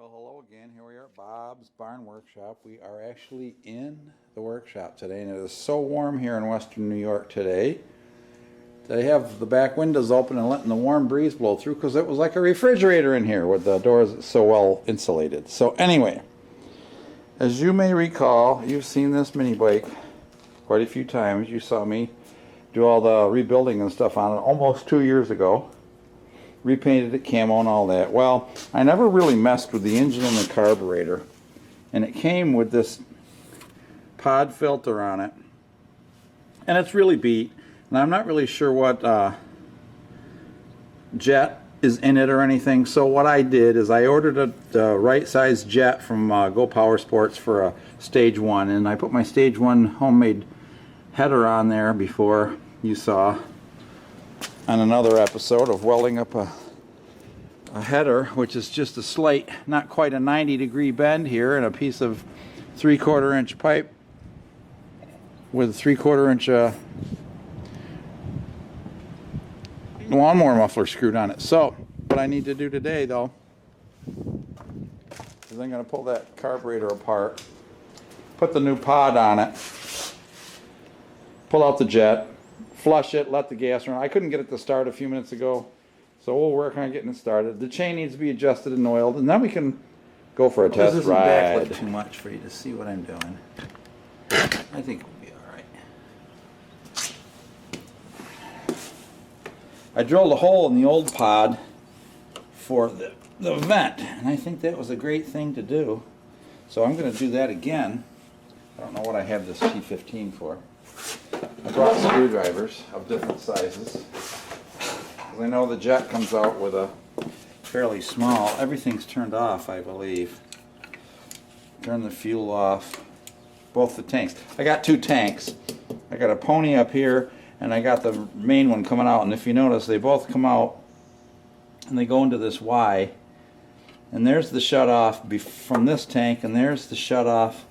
Well, hello again. Here we are at Bob's Barn Workshop. We are actually in the workshop today, and it is so warm here in western New York today. They have the back windows open and letting the warm breeze blow through because it was like a refrigerator in here with the doors so well insulated. So anyway, as you may recall, you've seen this mini bike quite a few times. You saw me do all the rebuilding and stuff on it almost 2 years ago. Repainted it camo and all that. Well, I never really messed with the engine and the carburetor, and it came with this pod filter on it, and it's really beat, and I'm not really sure what jet is in it or anything. So what I did is I ordered the right size jet from Go Power Sports for a stage 1, and I put my stage 1 homemade header on there before. You saw on another episode of welding up a header, which is just a slight, not quite a 90-degree bend here, and a piece of 3/4 inch pipe with a 3/4 inch lawnmower muffler screwed on it. So what I need to do today though is I'm going to pull that carburetor apart, put the new pod on it, pull out the jet, flush it, let the gas run. I couldn't get it to start a few minutes ago, so we'll work on getting it started. The chain needs to be adjusted and oiled, and then we can go for a test This isn't ride. backlit too much for you to see what I'm doing. I think we'll be all right. I drilled a hole in the old pod for the vent, and I think that was a great thing to do. So I'm going to do that again. I don't know what I have this T15 for. I brought screwdrivers of different sizes, because I know the jet comes out with a fairly small. Everything's turned off, I believe. Turn the fuel off. Both the tanks. I got 2 tanks. I got a pony up here, and I got the main one coming out. And if you notice, they both come out, and they go into this Y. And there's the shut-off from this tank, and there's the shut-off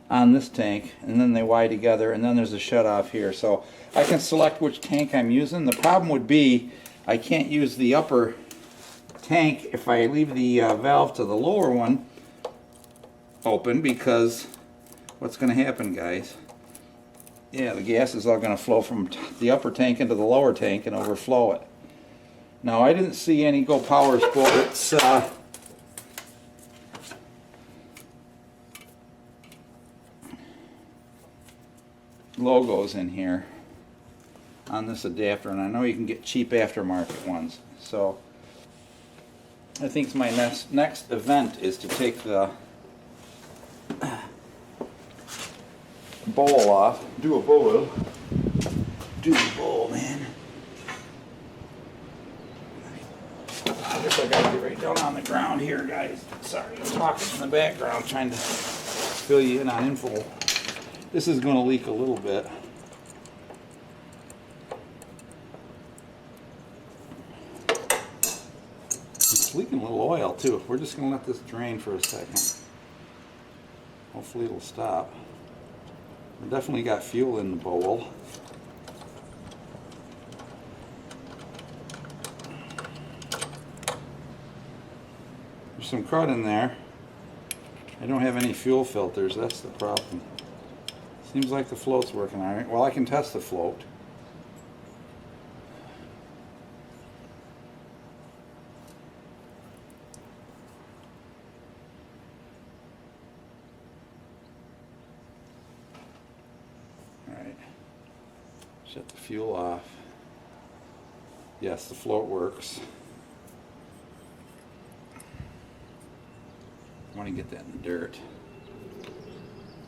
on this tank, and then they Y together, and then there's a shut-off here. So I can select which tank I'm using. The problem would be I can't use the upper tank if I leave the valve to the lower one open, because what's going to happen, guys? Yeah, the gas is all going to flow from the upper tank into the lower tank and overflow it. Now, I didn't see any Go Power Sports logos in here on this adapter, and I know you can get cheap aftermarket ones. So I think my next event is to take the bowl off, do a bowl, man. I guess I gotta get right down on the ground here, guys. Sorry, I'm talking in the background trying to fill you in on info. This is going to leak a little bit. It's leaking a little oil too. We're just going to let this drain for a second. Hopefully it'll stop. We definitely got fuel in the bowl. There's some crud in there. I don't have any fuel filters, that's the problem. Seems like the float's working all right. Well, I can test the float. All right. Shut the fuel off. Yes, the float works. I want to get that in the dirt.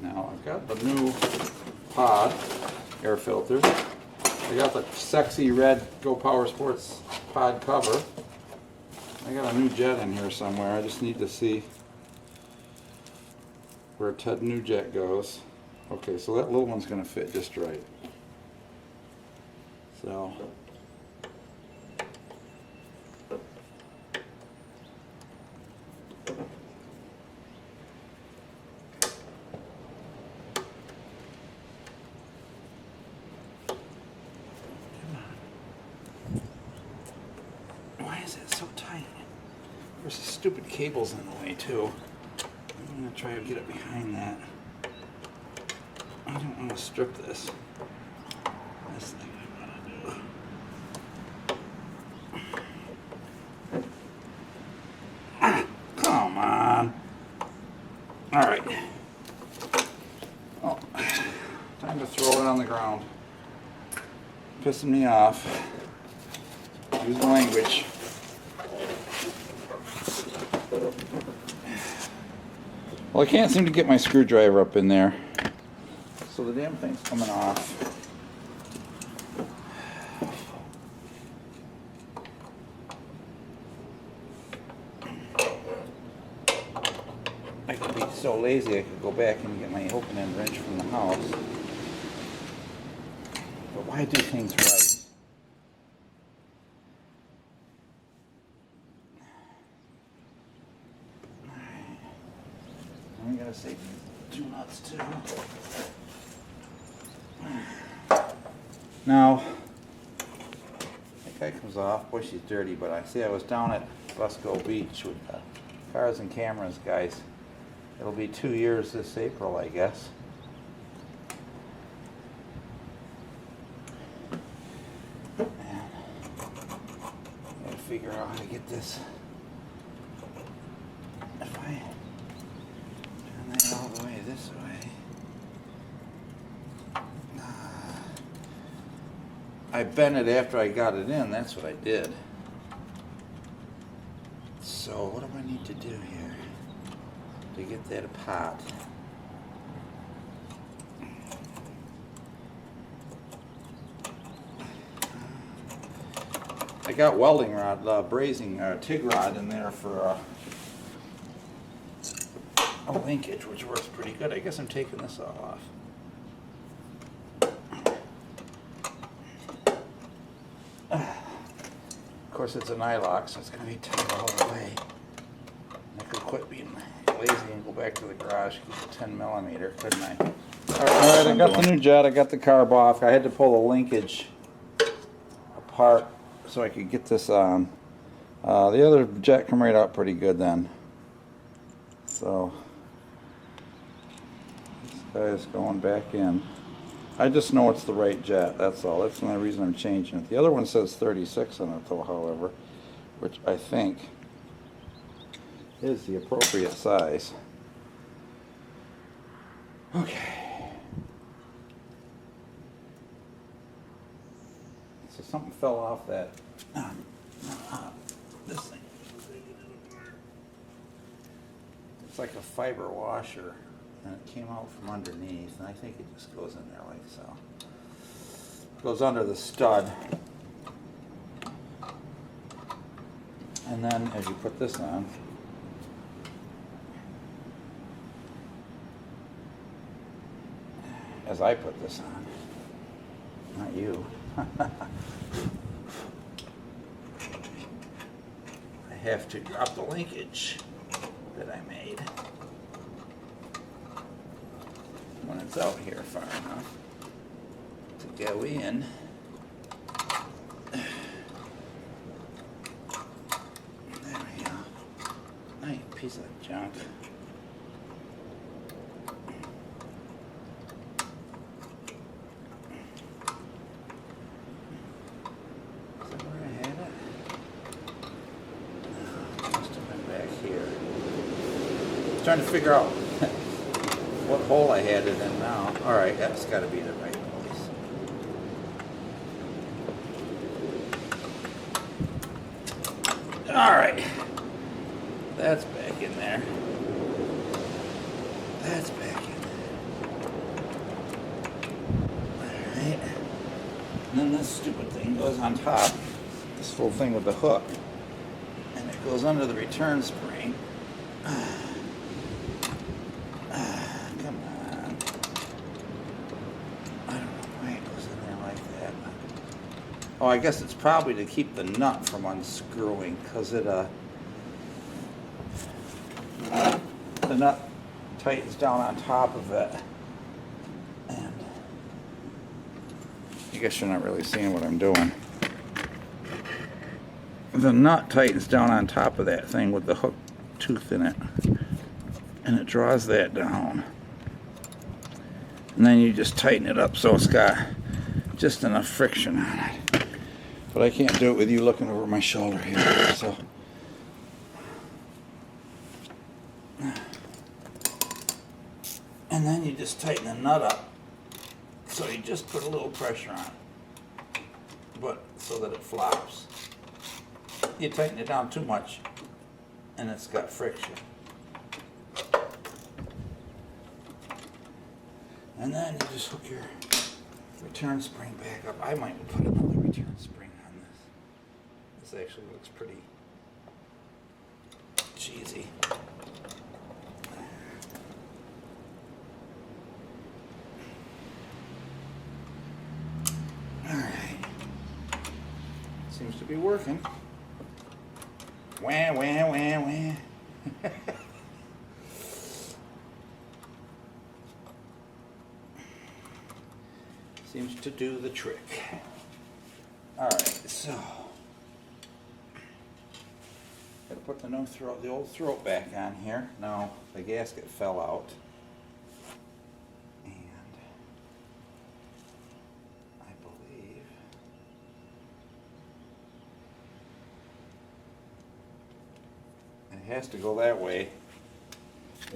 Now I've got the new pod air filter. I got the sexy red Go Power Sports pod cover. I got a new jet in here somewhere. I just need to see where Ted new jet goes. Okay, so that little one's going to fit just right. So why is it so tight? There's some stupid cables in the way too. I'm gonna try to get it behind that. I don't want to strip this. This thing I want to do. Come on. All right. Oh, time to throw it on the ground. Pissing me off. Use the language. Well, I can't seem to get my screwdriver up in there. So the damn thing's coming off. I could be so lazy I could go back and get my opening wrench from the house. But why do things right? I'm gonna say 2 nuts too. Now, that guy comes off. Boy, she's dirty, but I see I was down at Busco Beach with the cars and cameras guys. It'll be 2 years this April, I guess. Man, I gotta figure out how to get this. If I turn that all the way this way. I bent it after I got it in, that's what I did. So what do I need to do here to get that apart? I got welding rod, brazing, TIG rod in there for a linkage, which works pretty good. I guess I'm taking this all off. Of course, it's an eye-lock, so it's going to be tight all the way. I could quit being lazy and go back to the garage, keep a 10 millimeter, couldn't I? All right, I got the new jet. I got the carb off. I had to pull the linkage apart so I could get this on. The other jet come right out pretty good then. So this guy is going back in. I just know it's the right jet, that's all. That's the only reason I'm changing it. The other one says 36 on it though, however, which I think is the appropriate size. Okay. So something fell off that, this thing. It's like a fiber washer. And it came out from underneath, and I think it just goes in there like so. It goes under the stud. And then as you put this on, as I put this on, not you, I have to drop the linkage that I made. When it's out here far enough to go in. There we go. Nice piece of junk. Is that where I had it? No, it must have been back here. I'm trying to figure out what hole I had it in now. Alright, that's got to be the right place. Alright. That's back in there. That's back in there. Alright. And then this stupid thing goes on top. This whole thing with the hook. And it goes under the return spring. Oh, I guess it's probably to keep the nut from unscrewing, because it the nut tightens down on top of it. And I guess you're not really seeing what I'm doing. the nut tightens down on top of that thing with the hook tooth in it, and it draws that down. And then you just tighten it up so it's got just enough friction on it. But I can't do it with you looking over my shoulder here, so. And then you just tighten the nut up. So you just put a little pressure on it, but so that it flops. You tighten it down too much, and it's got friction. And then you just hook your return spring back up. I might put another return spring on this. This actually looks pretty cheesy. Alright. Seems to be working. Wah, wah, wah, wah. Seems to do the trick. Alright, so gotta put the new throat, the old throat back on here. Now the gasket fell out. And I believe it has to go that way.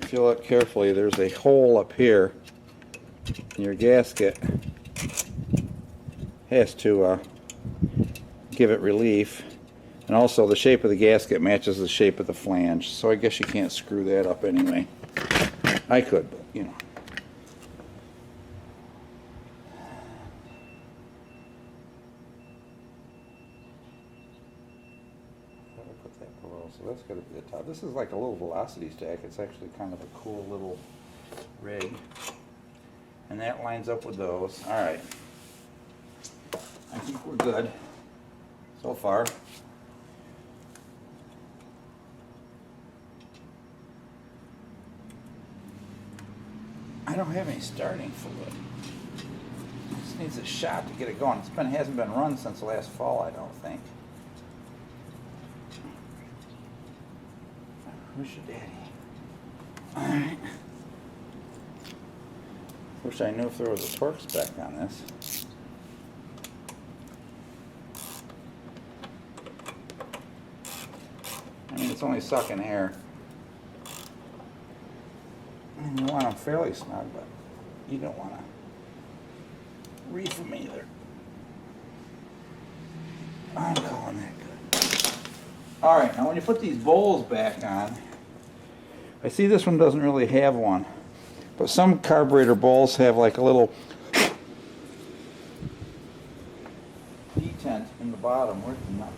If you look carefully, there's a hole up here in your gasket. Has to give it relief, and also the shape of the gasket matches the shape of the flange, so I guess you can't screw that up anyway. I could, but you know. Put that below, so that's got to be the top. This is like a little velocity stack. It's actually kind of a cool little rig, and that lines up with those. All right. I think we're good so far. I don't have any starting fluid. It just needs a shot to get it going. It hasn't been run since last fall, I don't think. Where's your daddy? Alright. Wish I knew if there was a torque spec on this. I mean, it's only sucking air. I mean, you want them fairly snug, but you don't want to reef them either. I'm calling that good. All right, now when you put these bowls back on, I see this one doesn't really have one, but some carburetor bowls have like a little detent in the bottom. Where's the nut?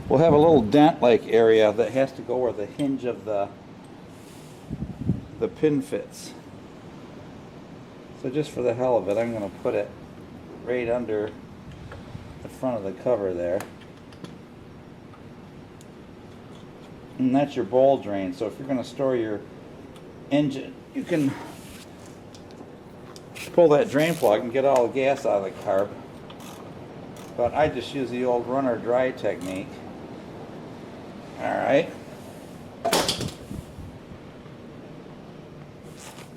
We'll have a little dent-like area that has to go where the hinge of the pin fits. So just for the hell of it, I'm going to put it right under the front of the cover there. And that's your bowl drain. So if you're going to store your engine, you can pull that drain plug and get all the gas out of the carb. But I just use the old run or dry technique. Alright. I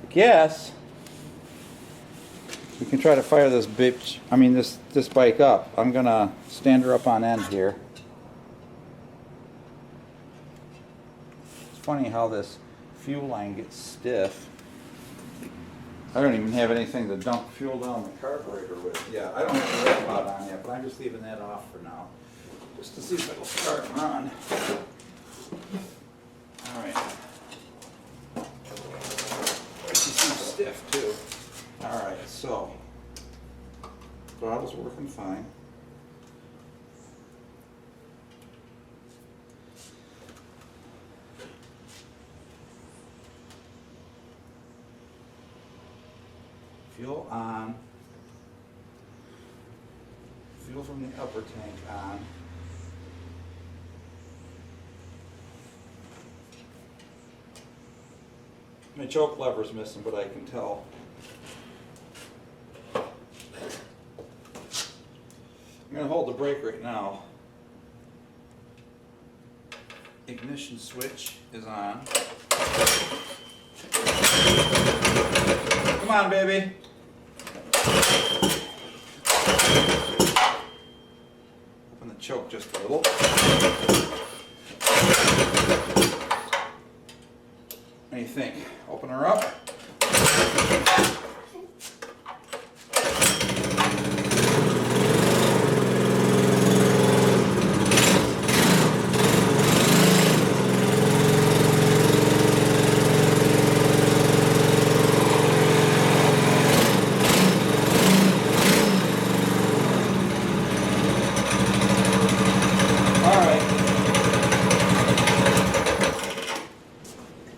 guess we can try to fire this bitch, this bike up. I'm gonna stand her up on end here. It's funny how this fuel line gets stiff. I don't even have anything to dump fuel down the carburetor with. Yeah, I don't have the red pot on yet, but I'm just leaving that off for now. Just to see if it'll start and run. Alright. She seems stiff too. Alright, so throttle's working fine. Fuel on. Fuel from the upper tank on. My choke lever's missing, but I can tell. going to hold the brake right now. Ignition switch is on. Come on, baby. Open the choke just a little. What do you think? Open her up.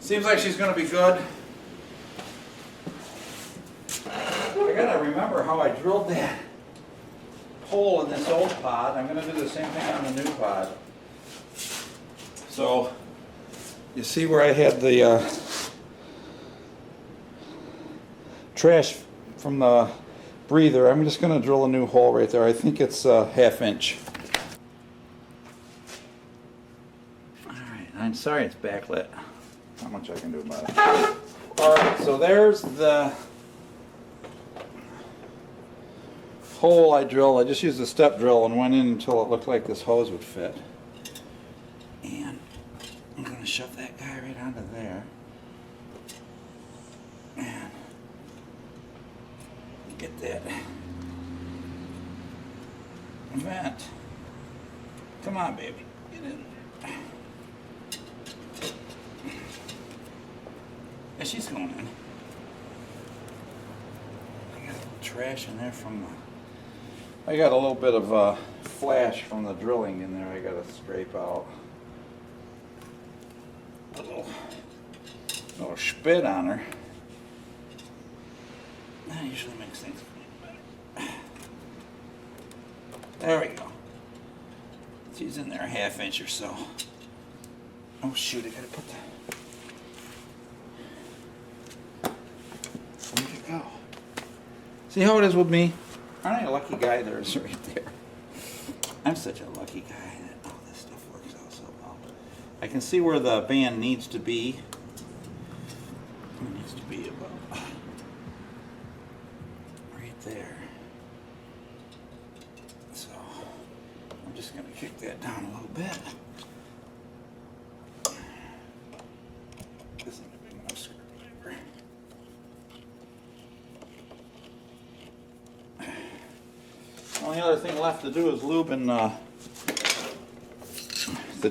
Seems like she's going to be good. I gotta remember how I drilled that hole in this old pod. I'm going to do the same thing on the new pod. So, you see where I had the trash from the breather. I'm just going to drill a new hole right there. I think it's a 1/2 inch. Alright, I'm sorry it's backlit. Not much I can do about it. Alright, so there's the hole I drilled. I just used a step drill and went in until it looked like this hose would fit. And I'm going to shove that guy right onto there. And get that vent. Come on, baby. Get in there. Yeah, she's going in. I got trash in there from the... I got a little bit of flash from the drilling in there I got to scrape out. A little spit on her. That usually makes things better. There we go. She's in there a 1/2 inch or so. Oh shoot, I gotta put the... Where'd it go? See how it is with me? Aren't I a lucky guy? There's right there. I'm such a lucky guy that all this stuff works out so well. I can see where the band needs to be. It needs to be about right there. So I'm just going to kick that down a little bit. This ain't a big enough screwdriver. The only other thing left to do is lube in the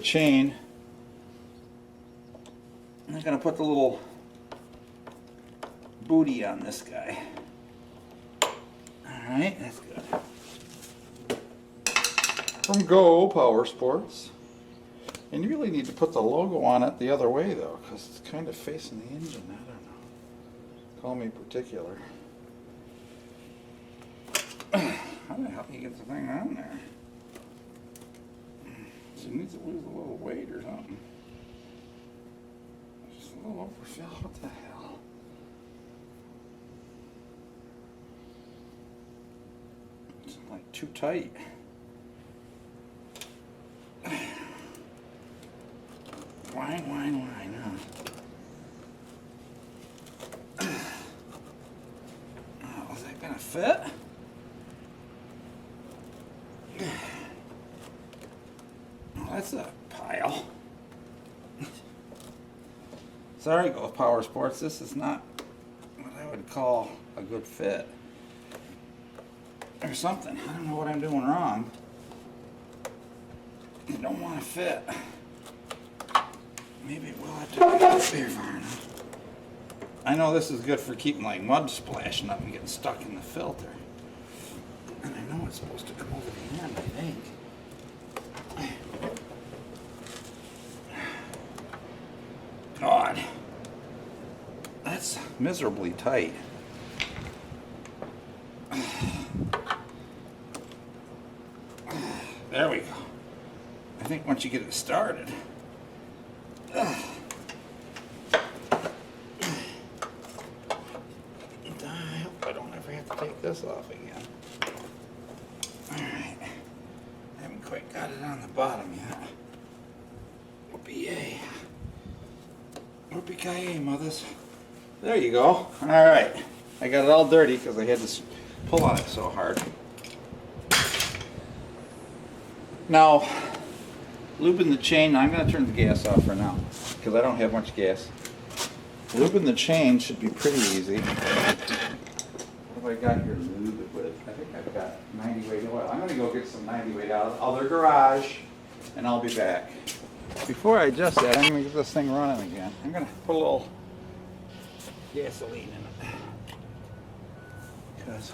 chain. And I'm going to put the little booty on this guy. Alright, that's good. From Go Power Sports. And you really need to put the logo on it the other way though, because it's kind of facing the engine. I don't know. Call me particular. How the hell do you get the thing on there? She needs to lose a little weight or something. Just a little overfill. What the hell? It's like too tight. Whine, huh? Oh, is that gonna fit? Oh, that's a pile. Sorry, Go Power Sports. This is not what I would call a good fit. Or something. I don't know what I'm doing wrong. I don't want to fit. Maybe we'll have to get it there far enough. I know this is good for keeping like mud splashing up and getting stuck in the filter. And I know it's supposed to come over the end, I think. God. That's miserably tight. There we go. I think once you get it started. I hope I don't ever have to take this off again. Alright. quite got it on the bottom yet. Whoopee-yay. Whoopee-ki-yay, mothers. There you go. All right. I got it all dirty because I had to pull on it so hard. Now, lubing the chain, I'm going to turn the gas off for now because I don't have much gas. Lubing the chain should be pretty easy. What have I got here to lube it with? I think I've got 90 weight oil. I'm going to go get some 90 weight out of the other garage and I'll be back. Before I adjust that, I'm going to get this thing running again. I'm going to put a little gasoline in it because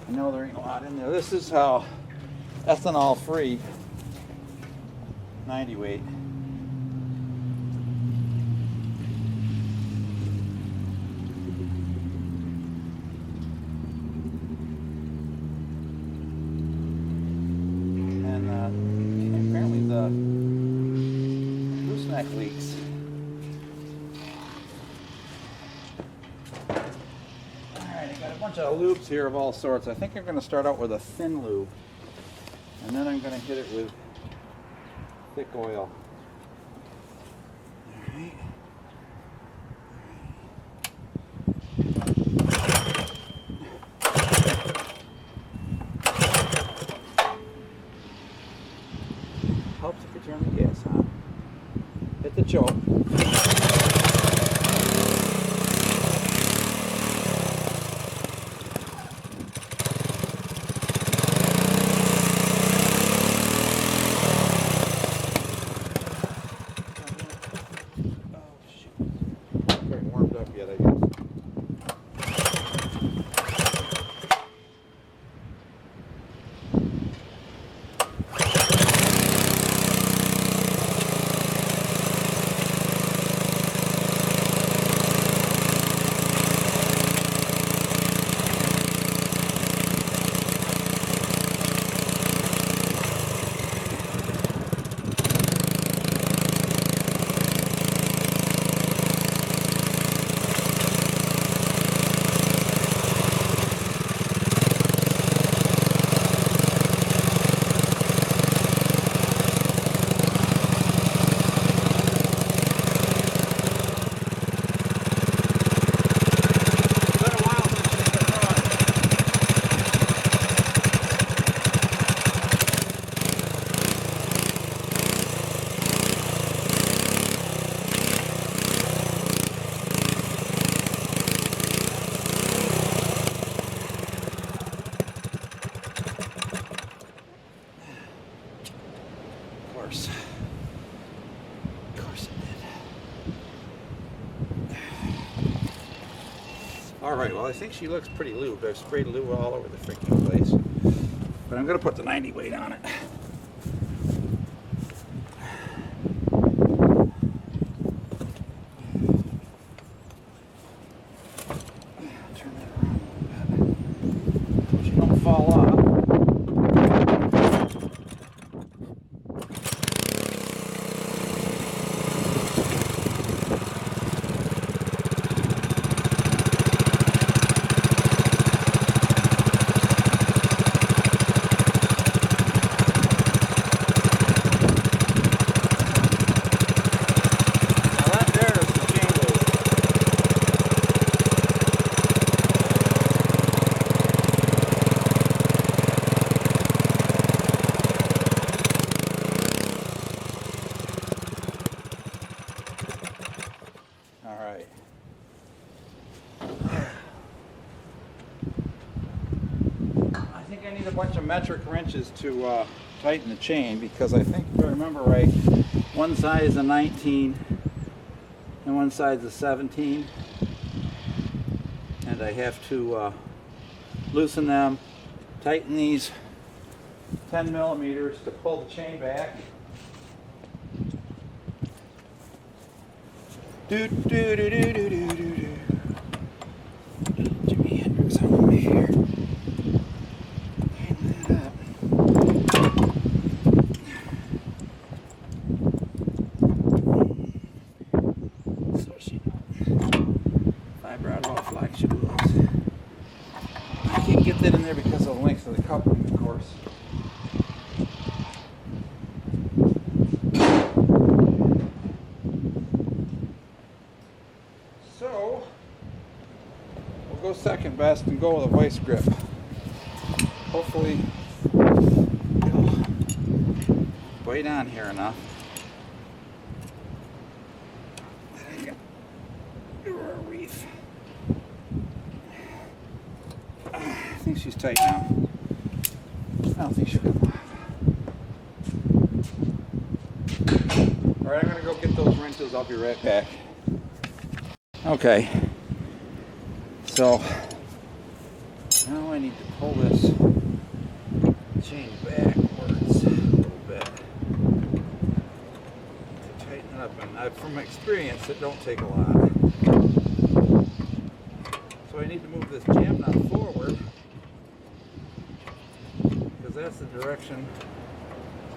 I know there ain't a lot in there. This is how ethanol free 90 weight. And apparently the gooseneck leaks. Alright, I got a bunch of lubes here of all sorts. I think I'm going to start out with a thin lube. And then I'm going to hit it with thick oil. Alright. Helps if you turn the gas on. Hit the choke. Of course it did. Alright, well I think she looks pretty lubed. I've sprayed lube all over the freaking place. But I'm going to put the 90 weight on it. Turn that around a little bit so she don't fall off. I need a bunch of metric wrenches to tighten the chain because I think, if I remember right, one side is a 19 and one side is a 17, and I have to loosen them, tighten these 10 millimeters to pull the chain back. Do do do do do do do. Jimi Hendrix on me here. I can't get that in there because of the length of the coupling, of course. best and go with a vice grip. Hopefully it'll bite on here enough that I can do a reef. I think she's tight now. I don't think she'll come off. Alright, I'm going to go get those wrenches. I'll be right back. Okay. So, now I need to pull this chain backwards a little bit to tighten it up. And from experience, it don't take a lot. So I need to move this jam knot forward because that's the direction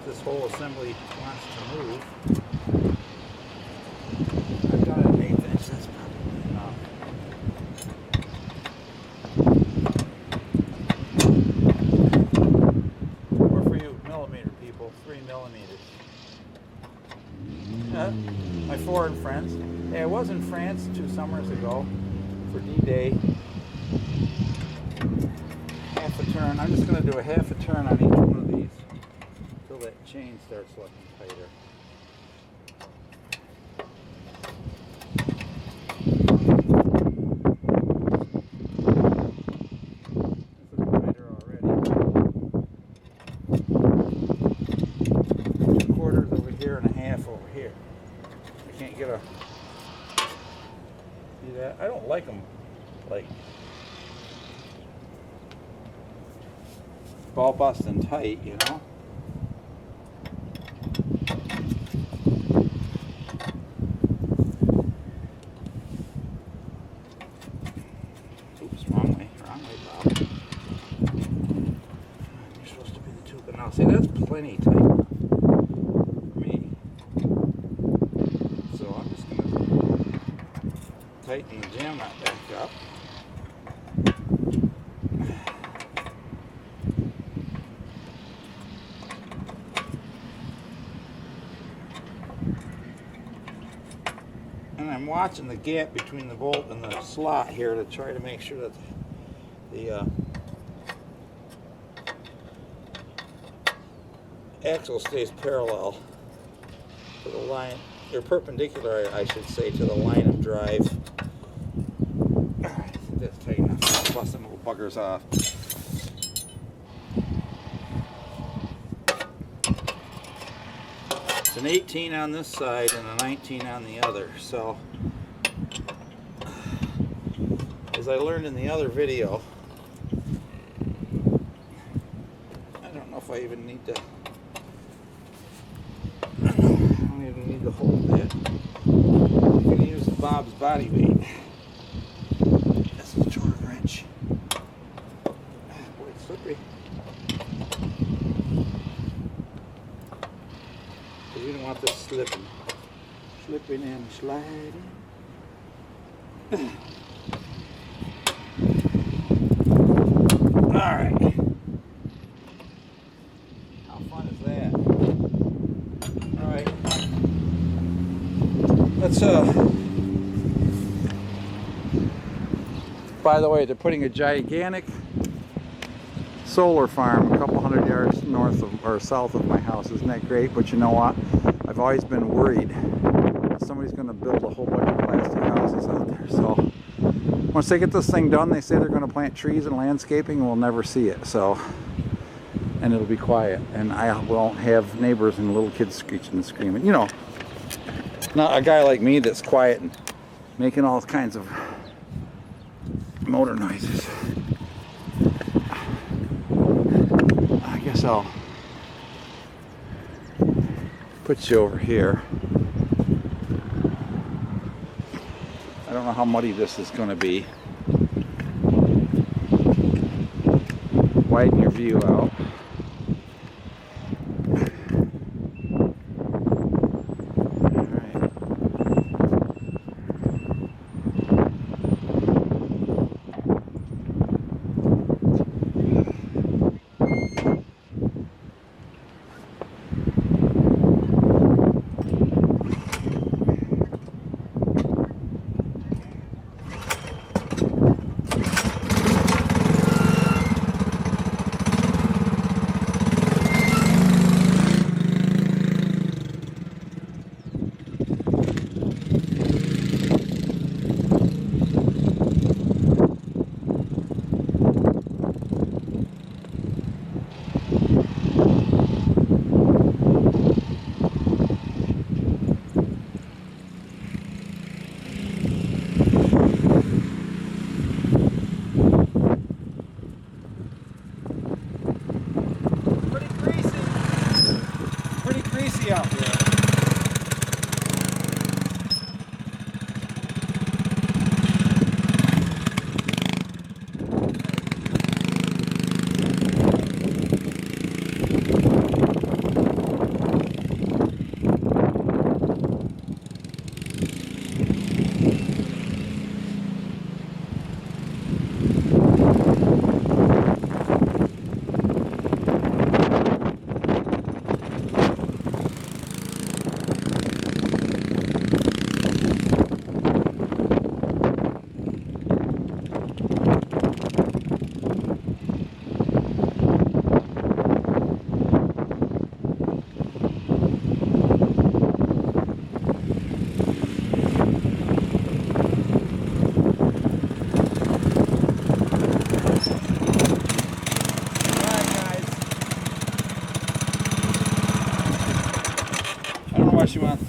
this whole assembly wants to move. I've got an 1/8 inch, that's probably enough. Or for you millimeter people, 3 millimeters. My foreign friends. Hey, I was in France 2 summers ago for D-Day. Half a turn. I'm just going to do a half a turn on each one of these until that chain starts looking tighter. This looks tighter already. 2/4 over here and a half over here. I can't get a... See that? I don't like them like ball busting tight, you know. Oops, wrong way, Bob. You're supposed to be the tube, but now see, that's plenty tight enough for me. So I'm just gonna tighten the jam knot back up. And I'm watching the gap between the bolt and the slot here to try to make sure that the axle stays parallel to the line, or perpendicular, I should say, to the line of drive. I think that's tight enough. I'll bust them little buggers off. It's an 18 on this side and a 19 on the other. So, as I learned in the other video, I don't know if I even need to. I don't even need to hold that. I'm going to use Bob's body weight. That's a torque wrench. Boy, it's slippery. You don't want this slipping and sliding. All right. How fun is that? All right. Let's by the way, they're putting a gigantic solar farm a couple hundred yards north of or south of my house. Isn't that great? But you know what? I've always been worried that somebody's going to build a whole bunch of plastic houses out there. So once they get this thing done, they say they're going to plant trees and landscaping, and we'll never see it. So, and it'll be quiet, and I won't have neighbors and little kids screeching and screaming. You know, not a guy like me that's quiet and making all kinds of motor noises. I guess I'll put you over here. I don't know how muddy this is going to be. Widen your view out.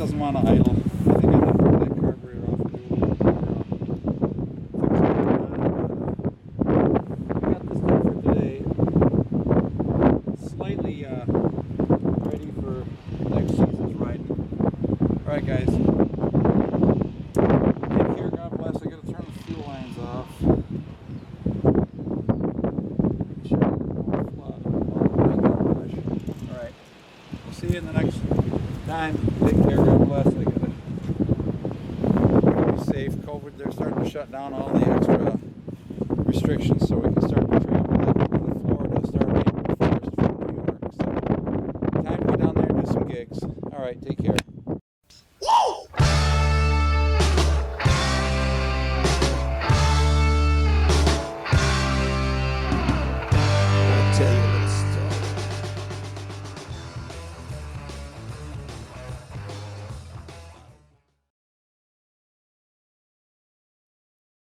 doesn't want to idle. I think I need to put that carburetor off and do a little more I got this done for today. Slightly ready for next season's riding. Alright guys. Take care, God bless. I gotta turn the fuel lines off. Alright. We'll see you in the next time. Take care, God bless. I gotta be safe. COVID, they're starting to shut down all the extra restrictions so we can start the trip.